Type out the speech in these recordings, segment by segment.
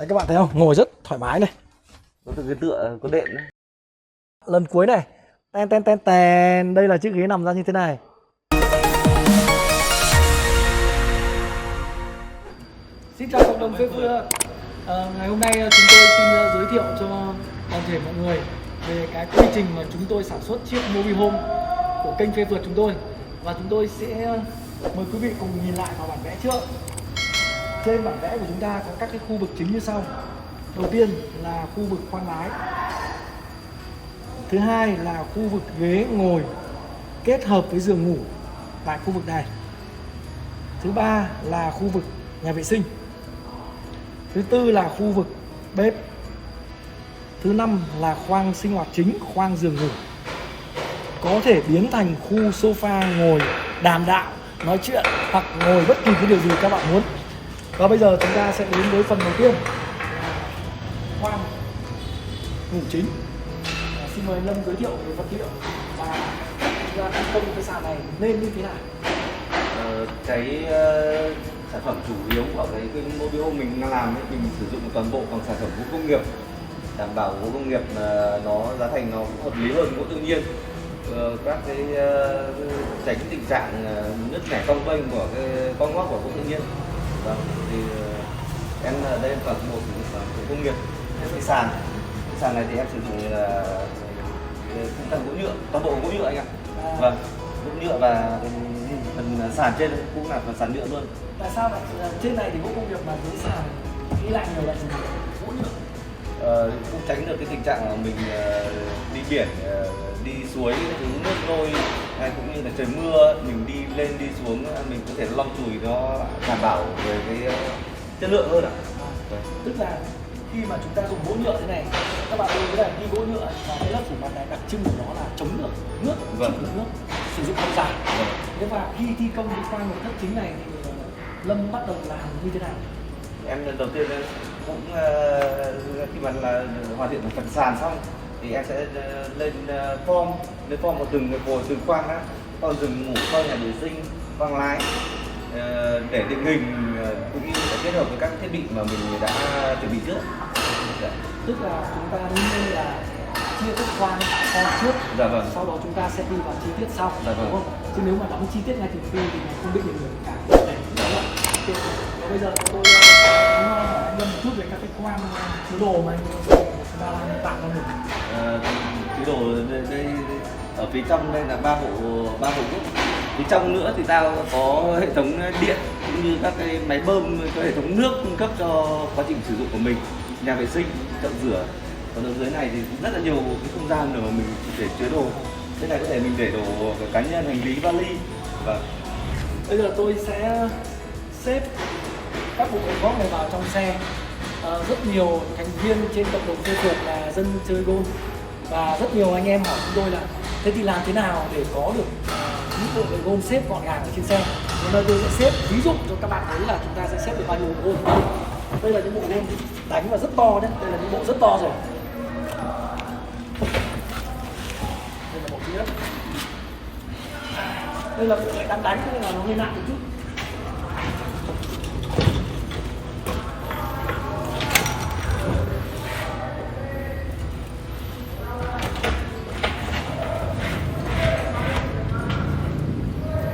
Đấy, các bạn thấy không? Ngồi rất thoải mái này. Có từ cái tựa có đệm đấy. Lần cuối này. Ten ten ten ten. Đây là chiếc ghế nằm ra như thế này. Xin chào cộng đồng phê phưa. Ngày hôm nay chúng tôi xin giới thiệu cho toàn thể mọi người về cái quy trình mà chúng tôi sản xuất chiếc Mobi Home của kênh phê phượt chúng tôi. Và chúng tôi sẽ mời quý vị cùng nhìn lại vào bản vẽ trước. Trên bản vẽ của chúng ta có các cái khu vực chính như sau. Đầu tiên là khu vực khoang lái. Thứ hai là khu vực ghế ngồi kết hợp với giường ngủ tại khu vực này. Thứ ba là khu vực nhà vệ sinh. Thứ tư là khu vực bếp. Thứ năm là khoang sinh hoạt chính, khoang giường ngủ. Có thể biến thành khu sofa ngồi đàm đạo, nói chuyện hoặc ngồi bất kỳ cái điều gì các bạn muốn. Và bây giờ chúng ta sẽ đến với phần đầu tiên, khoang ngủ chính. Xin mời Lâm giới thiệu về vật liệu và chúng ta thi công cái sàn này nên như thế nào. Sản phẩm chủ yếu của cái Mobi Home mình đang làm ấy, mình sử dụng toàn bộ bằng sản phẩm gỗ công nghiệp, đảm bảo gỗ công nghiệp nó giá thành nó cũng hợp lý hơn gỗ tự nhiên. Các cái tránh tình trạng nứt nẻ cong vênh của cái con ngót của gỗ tự nhiên. Vâng, thì em ở đây toàn bộ sử dụng gỗ công nghiệp. Cái sàn này thì em sử dụng là thân gỗ nhựa, toàn bộ gỗ nhựa anh ạ. Vâng, gỗ nhựa và phần sàn trên cũng là phần sàn nhựa luôn. Tại sao lại trên này thì gỗ công nghiệp mà dưới sàn ghi lại nhiều lại gỗ nhựa? Cũng tránh được cái tình trạng là mình đi biển, đi suối thứ nước nôi hay cũng như là trời mưa mình đi lên đi xuống mình có thể long chùi nó đảm bảo về cái chất lượng hơn ạ. Tức là khi mà chúng ta dùng gỗ nhựa thế này, các bạn lưu cái này ghi gỗ nhựa và cái lớp phủ mặt này đặc trưng của nó là chống được nước, chịu được nước, sử dụng lâu dài. Thế và khi thi công cái khoang nội thất chính này thì Lâm bắt đầu làm như thế nào? Em lần đầu tiên cũng khi mà là hoàn thiện phần sàn xong thì em sẽ lên form vào từng từng khoang đó, khoang giường ngủ, khoang nhà vệ sinh, khoang lái để định hình cũng như là kết hợp với các thiết bị mà mình đã chuẩn bị trước. Tức là chúng ta nên là chia các khoang trước, vâng. Sau đó chúng ta sẽ đi vào chi tiết sau, đúng không? Chứ nếu mà đóng chi tiết ngay từ khi thì nó không biết được cả. Và bây giờ tôi muốn hỏi anh Lâm một chút về các cái khoang chứa đồ mà chúng ta đang tạo ra được. Chứa đồ đây ở phía trong đây là ba bộ gốc. Phía trong nữa thì ta có hệ thống điện cũng như các cái máy bơm, có hệ thống nước cung cấp cho quá trình sử dụng của mình, nhà vệ sinh, chậu rửa. Còn ở dưới này thì rất là nhiều cái không gian để mà mình để chứa đồ. Thế này có thể mình để đồ cá nhân, hành lý, vali. Vâng. Bây giờ tôi sẽ xếp các bộ quần góp này vào trong xe. Rất nhiều thành viên trên cộng đồng Facebook là dân chơi golf và rất nhiều anh em hỏi chúng tôi là thế thì làm thế nào để có được những bộ golf xếp gọn gàng ở trên xe. Hôm nay tôi sẽ xếp ví dụ cho các bạn thấy là chúng ta sẽ xếp được bao nhiêu bộ golf. Đây là những bộ golf đánh và rất to đấy, đây là những bộ rất to rồi. Đây là bộ thứ nhất. Đây là bộ lại đang đánh nên là nó hơi nặng một chút.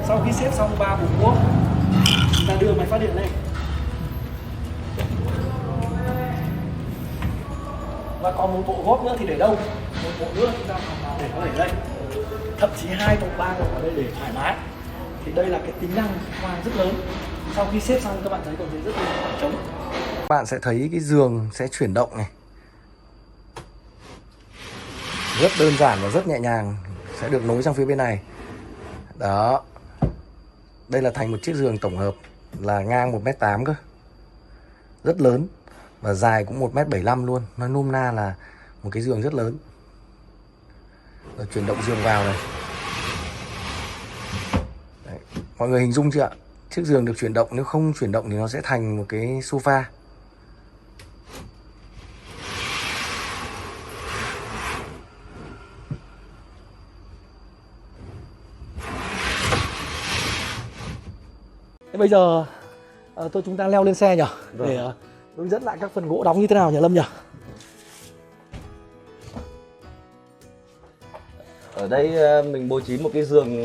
Sau khi xếp xong 3 bộ gốc, chúng ta đưa máy phát điện lên. Và còn một bộ góp nữa thì để đâu? Một bộ nữa chúng ta để nó để đây. Thậm chí 2 bộ 3 bộ ở đây để thoải mái. Thì đây là cái tính năng khoang rất lớn. Sau khi xếp xong các bạn thấy còn thấy rất nhiều khoảng trống. Các bạn sẽ thấy cái giường sẽ chuyển động này. Rất đơn giản và rất nhẹ nhàng, sẽ được nối sang phía bên này. Đó. Đây là thành một chiếc giường tổng hợp là ngang 1m8 cơ. Rất lớn và dài cũng 1m75 luôn. Nói nôm na là một cái giường rất lớn. Rồi chuyển động giường vào này. Đấy. Mọi người hình dung chưa ạ? Chiếc giường được chuyển động, nếu không chuyển động thì nó sẽ thành một cái sofa. Thế bây giờ chúng ta leo lên xe nhỉ? Vâng. Để hướng dẫn lại các phần gỗ đóng như thế nào nhỉ Lâm nhỉ? Ở đây mình bố trí một cái giường.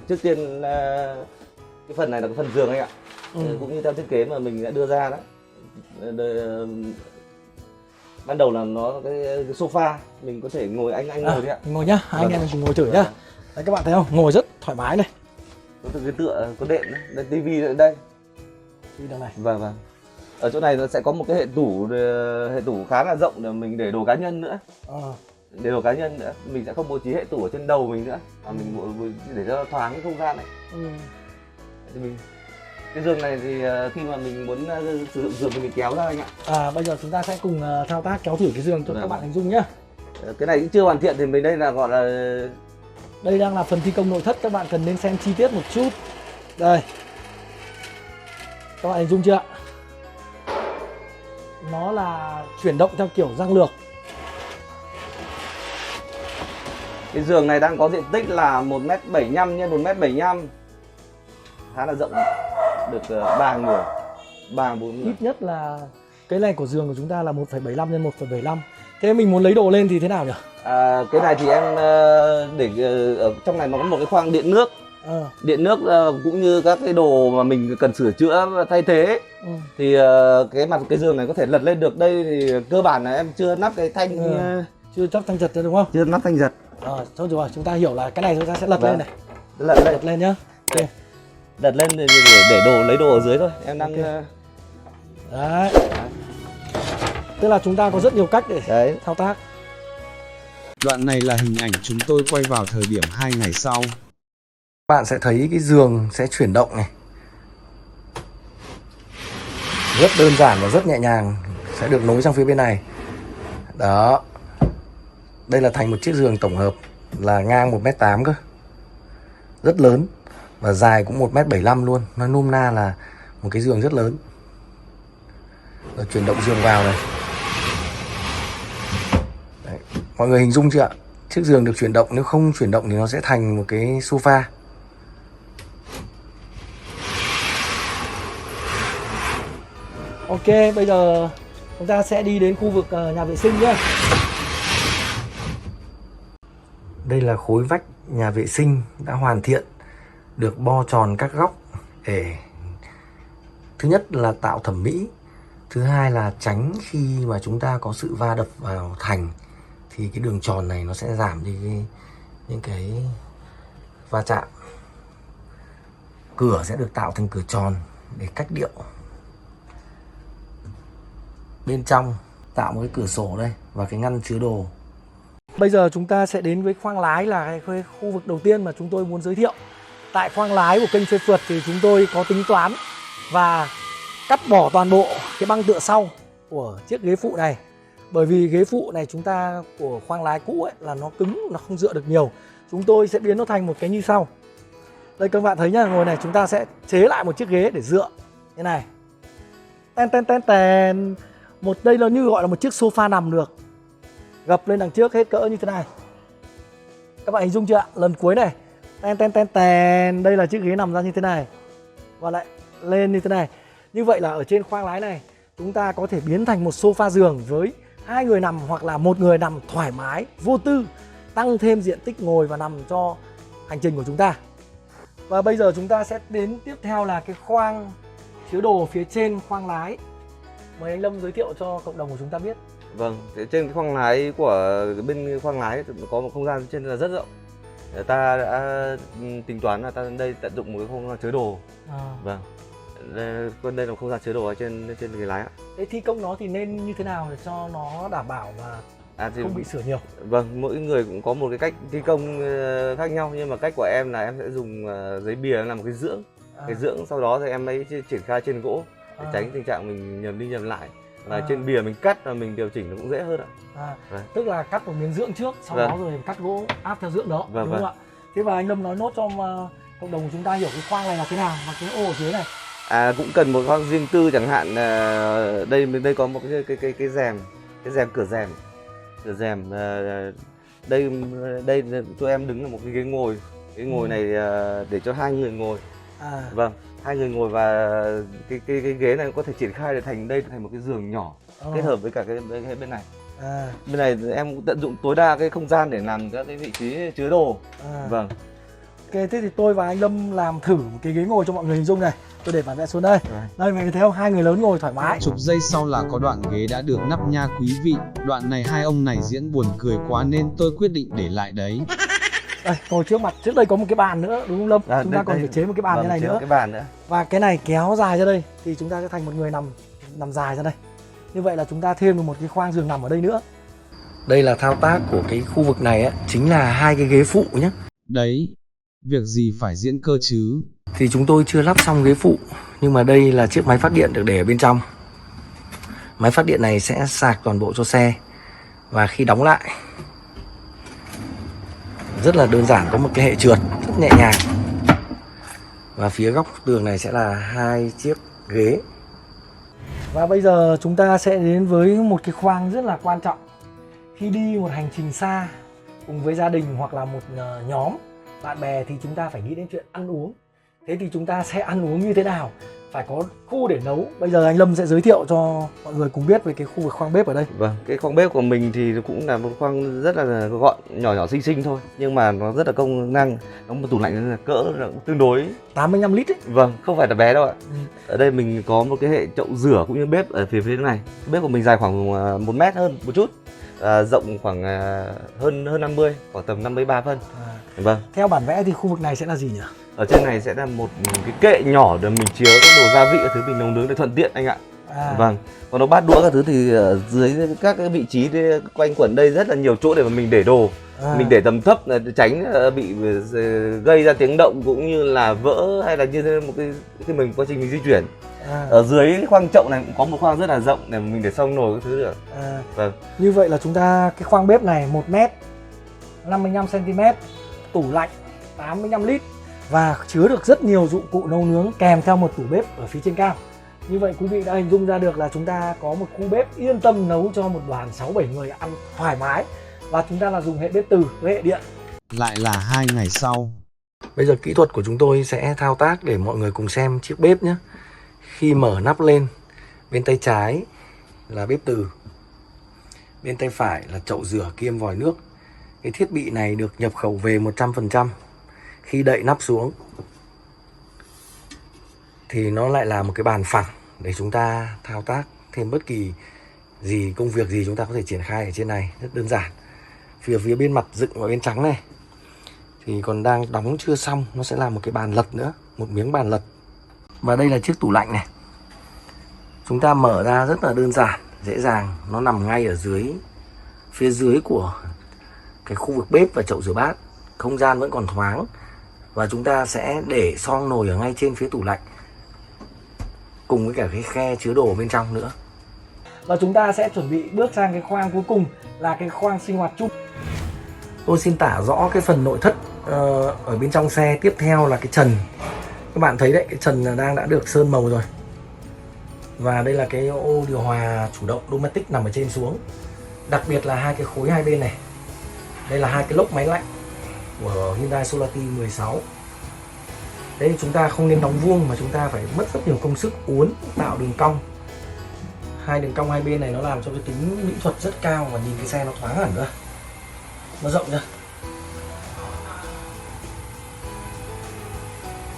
Trước tiên cái phần này là cái phần giường anh ạ. Cũng như theo thiết kế mà mình đã đưa ra đó. Ban đầu là nó cái sofa, mình có thể ngồi, anh ngồi đi ạ. Ngồi nhá, hai anh em mình cùng ngồi thử nhá. Đấy các bạn thấy không, ngồi rất thoải mái này. Có từ cái tựa, có đệm đấy, đây tivi ở đây. Đi đằng này. Vâng. Ở chỗ này nó sẽ có một cái hệ tủ khá là rộng để mình để đồ cá nhân nữa. Để đồ cá nhân nữa, mình sẽ không bố trí hệ tủ ở trên đầu mình nữa, mà mình để cho thoáng cái không gian này. Thì cái giường này thì khi mà mình muốn sử dụng giường thì mình kéo ra anh ạ. Bây giờ chúng ta sẽ cùng thao tác kéo thử cái giường cho các bạn hình dung nhá. Cái này cũng chưa hoàn thiện thì mình đây là gọi là đây đang là phần thi công nội thất, các bạn cần nên xem chi tiết một chút. Đây, các bạn hình dung chưa ạ? Nó là chuyển động theo kiểu răng lược. cái giường này đang có diện tích là 1m75 x 1m75, khá là rộng, được 3 người, 3-4 người. Ít nhất là cái này của giường của chúng ta là 1,75 x 1,75. Thế mình muốn lấy đồ lên thì thế nào nhỉ? Cái này thì em để ở trong này nó có một cái khoang điện nước. Điện nước cũng như các cái đồ mà mình cần sửa chữa thay thế. Thì cái giường này có thể lật lên được. Đây thì cơ bản là em chưa lắp cái thanh chưa lắp thanh giật ra đúng không? Chưa lắp thanh giật. Thôi rồi, chúng ta hiểu là cái này chúng ta sẽ lật lên này. Lật lên nhá. Okay. Lật lên để đồ lấy đồ ở dưới thôi. Em đang Đấy. Tức là chúng ta có rất nhiều cách để thao tác. Đoạn này là hình ảnh chúng tôi quay vào thời điểm 2 ngày sau. Bạn sẽ thấy cái giường sẽ chuyển động này. Rất đơn giản và rất nhẹ nhàng, sẽ được nối sang phía bên này. Đó. Đây là thành một chiếc giường tổng hợp là ngang 1m8 cơ. Rất lớn và dài cũng 1m75 luôn. Nói nôm na là một cái giường rất lớn. Rồi chuyển động giường vào này. Đấy. Mọi người hình dung chưa ạ? Chiếc giường được chuyển động, nếu không chuyển động thì nó sẽ thành một cái sofa. Ok, bây giờ chúng ta sẽ đi đến khu vực nhà vệ sinh nhé. Đây là khối vách nhà vệ sinh đã hoàn thiện, được bo tròn các góc để thứ nhất là tạo thẩm mỹ, thứ hai là tránh khi mà chúng ta có sự va đập vào thành thì cái đường tròn này nó sẽ giảm đi những cái va chạm. Cửa sẽ được tạo thành cửa tròn để cách điệu. Bên trong tạo một cái cửa sổ đây và cái ngăn chứa đồ. Bây giờ chúng ta sẽ đến với khoang lái, là cái khu vực đầu tiên mà chúng tôi muốn giới thiệu. Tại khoang lái của kênh Phê Phượt thì chúng tôi có tính toán và cắt bỏ toàn bộ cái băng tựa sau của chiếc ghế phụ này. Bởi vì ghế phụ này chúng ta của khoang lái cũ ấy là nó cứng, nó không dựa được nhiều. Chúng tôi sẽ biến nó thành một cái như sau. Đây các bạn thấy nhá, ngồi này chúng ta sẽ chế lại một chiếc ghế để dựa như này. Ten. Đây là như gọi là một chiếc sofa nằm được. Gập lên đằng trước hết cỡ như thế này. Các bạn hình dung chưa ạ? Lần cuối này. Ten. Đây là chiếc ghế nằm ra như thế này. Và lại lên như thế này. Như vậy là ở trên khoang lái này chúng ta có thể biến thành một sofa giường với 2 người nằm hoặc là 1 người nằm thoải mái, vô tư, tăng thêm diện tích ngồi và nằm cho hành trình của chúng ta. Và bây giờ chúng ta sẽ đến tiếp theo là cái khoang chứa đồ phía trên khoang lái. Mời anh Lâm giới thiệu cho cộng đồng của chúng ta biết. Vâng, trên cái khoang lái của bên khoang lái có một không gian trên là rất rộng. Ta đã tính toán là ta đây tận dụng một cái không gian chứa đồ. Vâng. Đây là không gian chứa đồ ở trên ghế lái ạ. Thế thi công nó thì nên như thế nào để cho nó đảm bảo và không bị sửa nhiều? Vâng, mỗi người cũng có một cái cách thi công khác nhau, nhưng mà cách của em là em sẽ dùng giấy bìa làm một cái dưỡng. Cái dưỡng sau đó thì em mới triển khai trên gỗ để tránh tình trạng mình nhầm đi nhầm lại. Và trên bìa mình cắt và mình điều chỉnh nó cũng dễ hơn ạ. Tức là cắt một miếng dưỡng trước, sau đó rồi cắt gỗ áp theo dưỡng đó, đúng không ạ? Thế và anh Lâm nói nốt cho cộng đồng của chúng ta hiểu cái khoang này là thế nào và cái ô ở dưới này. Cũng cần một khoang riêng tư, chẳng hạn đây có một cái rèm, cửa rèm. Đây cho em đứng là một cái ghế ngồi. Cái ngồi này để cho 2 người ngồi. Vâng. 2 người ngồi và cái ghế này có thể triển khai để thành đây thành một cái giường nhỏ kết hợp với cả cái bên này. Bên này em cũng tận dụng tối đa cái không gian để làm các cái vị trí chứa đồ. Vâng. Ok, thế thì tôi và anh Lâm làm thử một cái ghế ngồi cho mọi người hình dung này. Tôi để bản vẽ xuống đây. Đây, mày thấy không? 2 người lớn ngồi thoải mái. Chục giây sau là có đoạn ghế đã được nắp nha quý vị. Đoạn này hai ông này diễn buồn cười quá nên tôi quyết định để lại đấy. Đây, ngồi trước mặt. Trước đây có một cái bàn nữa đúng không Lâm? Chúng ta còn phải chế một cái bàn như này nữa. Cái bàn nữa. Và cái này kéo dài ra đây thì chúng ta sẽ thành một người nằm dài ra đây. Như vậy là chúng ta thêm được một cái khoang giường nằm ở đây nữa. Đây là thao tác của cái khu vực này á, chính là 2 cái ghế phụ nhé. Đấy, việc gì phải diễn cơ chứ. Thì chúng tôi chưa lắp xong ghế phụ, nhưng mà đây là chiếc máy phát điện được để ở bên trong. Máy phát điện này sẽ sạc toàn bộ cho xe. Và khi đóng lại rất là đơn giản, có một cái hệ trượt rất nhẹ nhàng. Và phía góc tường này sẽ là 2 chiếc ghế. Và bây giờ chúng ta sẽ đến với một cái khoang rất là quan trọng. Khi đi một hành trình xa cùng với gia đình hoặc là một nhóm bạn bè thì chúng ta phải nghĩ đến chuyện ăn uống. Thế thì chúng ta sẽ ăn uống như thế nào? Phải có khu để nấu. Bây giờ anh Lâm sẽ giới thiệu cho mọi người cùng biết về cái khu vực khoang bếp ở đây. Vâng, cái khoang bếp của mình thì cũng là một khoang rất là gọn, nhỏ xinh xinh thôi, nhưng mà nó rất là công năng. Nó một tủ lạnh là cỡ tương đối 85 lít ấy. Vâng, không phải là bé đâu ạ. Ở đây mình có một cái hệ chậu rửa cũng như bếp ở phía này. Bếp của mình dài khoảng 1 mét hơn một chút, rộng khoảng hơn 50, khoảng tầm 53 phân. Vâng. Theo bản vẽ thì khu vực này sẽ là gì nhỉ? Ở trên này sẽ là một cái kệ nhỏ để mình chứa các đồ gia vị, các thứ mình nấu nướng để thuận tiện anh ạ. Vâng. Còn nó bát đũa các thứ thì ở dưới các cái vị trí quanh quẩn đây rất là nhiều chỗ để mà mình để đồ. Mình để tầm thấp để tránh bị gây ra tiếng động cũng như là vỡ hay là như một cái khi mình quá trình mình di chuyển. Ở dưới cái khoang chậu này cũng có một khoang rất là rộng để mình để xong nồi các thứ được. Vâng. Như vậy là chúng ta cái khoang bếp này 1 m 55 cm, tủ lạnh 85 lít và chứa được rất nhiều dụng cụ nấu nướng kèm theo một tủ bếp ở phía trên cao. Như vậy quý vị đã hình dung ra được là chúng ta có một khu bếp yên tâm nấu cho một đoàn 6-7 người ăn thoải mái. Và chúng ta là dùng hệ bếp từ với hệ điện. Lại là 2 ngày sau. Bây giờ kỹ thuật của chúng tôi sẽ thao tác để mọi người cùng xem chiếc bếp nhé. Khi mở nắp lên, bên tay trái là bếp từ, bên tay phải là chậu rửa kiêm vòi nước. Cái thiết bị này được nhập khẩu về 100%. Khi đậy nắp xuống thì nó lại là một cái bàn phẳng để chúng ta thao tác thêm bất kỳ công việc gì chúng ta có thể triển khai ở trên này, rất đơn giản. Phía bên mặt dựng vào bên trắng này thì còn đang đóng chưa xong, nó sẽ là một cái bàn lật nữa, một miếng bàn lật. Và đây là chiếc tủ lạnh này. Chúng ta mở ra rất là đơn giản, dễ dàng, nó nằm ngay ở phía dưới của cái khu vực bếp và chậu rửa bát. Không gian vẫn còn thoáng. Và chúng ta sẽ để xoong nồi ở ngay trên phía tủ lạnh, cùng với cả cái khe chứa đồ bên trong nữa. Và chúng ta sẽ chuẩn bị bước sang cái khoang cuối cùng là cái khoang sinh hoạt chung. Tôi xin tả rõ cái phần nội thất ở bên trong xe. Tiếp theo là cái trần. Các bạn thấy đấy, cái trần đã được sơn màu rồi. Và đây là cái ô điều hòa chủ động Dometic nằm ở trên xuống. Đặc biệt là 2 cái khối hai bên này. Đây là 2 cái lốc máy lạnh của Hyundai Solati 16. Đấy, chúng ta không nên đóng vuông mà chúng ta phải mất rất nhiều công sức uốn tạo đường cong. 2 đường cong hai bên này nó làm cho cái tính mỹ thuật rất cao và nhìn cái xe nó thoáng hẳn nữa. Nó rộng chưa?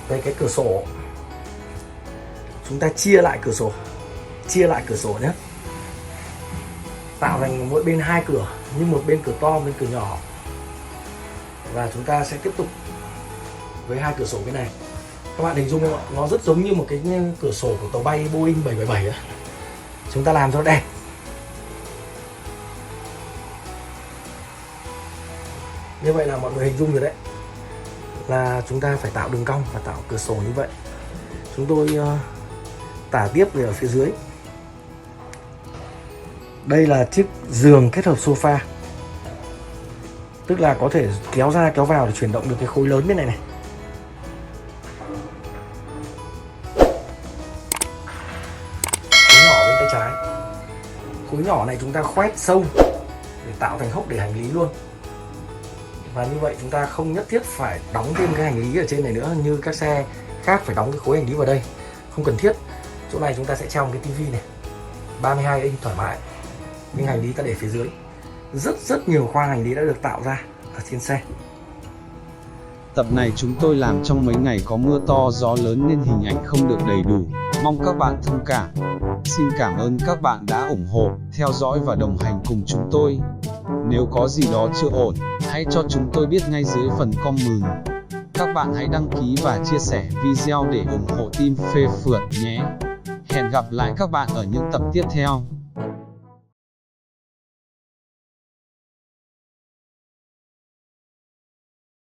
Đây cái cửa sổ. Chúng ta chia lại cửa sổ nhé. Tạo thành mỗi bên 2 cửa, nhưng một bên cửa to, bên cửa nhỏ. Và chúng ta sẽ tiếp tục với 2 cửa sổ bên này. Các bạn hình dung không ạ? Nó rất giống như một cái cửa sổ của tàu bay Boeing 777 ấy. Chúng ta làm cho nó đẹp. Như vậy là mọi người hình dung rồi đấy, là chúng ta phải tạo đường cong và tạo cửa sổ như vậy. Chúng tôi tả tiếp về ở phía dưới. Đây là chiếc giường kết hợp sofa, tức là có thể kéo ra kéo vào để chuyển động được cái khối lớn bên này này. Khối nhỏ bên tay trái. Khối nhỏ này chúng ta khoét sâu để tạo thành hốc để hành lý luôn. Và như vậy chúng ta không nhất thiết phải đóng thêm cái hành lý ở trên này nữa như các xe khác phải đóng cái khối hành lý vào đây, không cần thiết. Chỗ này chúng ta sẽ treo một cái tivi này 32 inch thoải mái, nhưng hành lý ta để phía dưới. Rất nhiều khoang hành lý đã được tạo ra ở trên xe. Tập này chúng tôi làm trong mấy ngày có mưa to gió lớn nên hình ảnh không được đầy đủ, mong các bạn thông cảm. Xin cảm ơn các bạn đã ủng hộ, theo dõi và đồng hành cùng chúng tôi. Nếu có gì đó chưa ổn, hãy cho chúng tôi biết ngay dưới phần comment. Các bạn hãy đăng ký và chia sẻ video để ủng hộ team Phê Phượt nhé. Hẹn gặp lại các bạn ở những tập tiếp theo.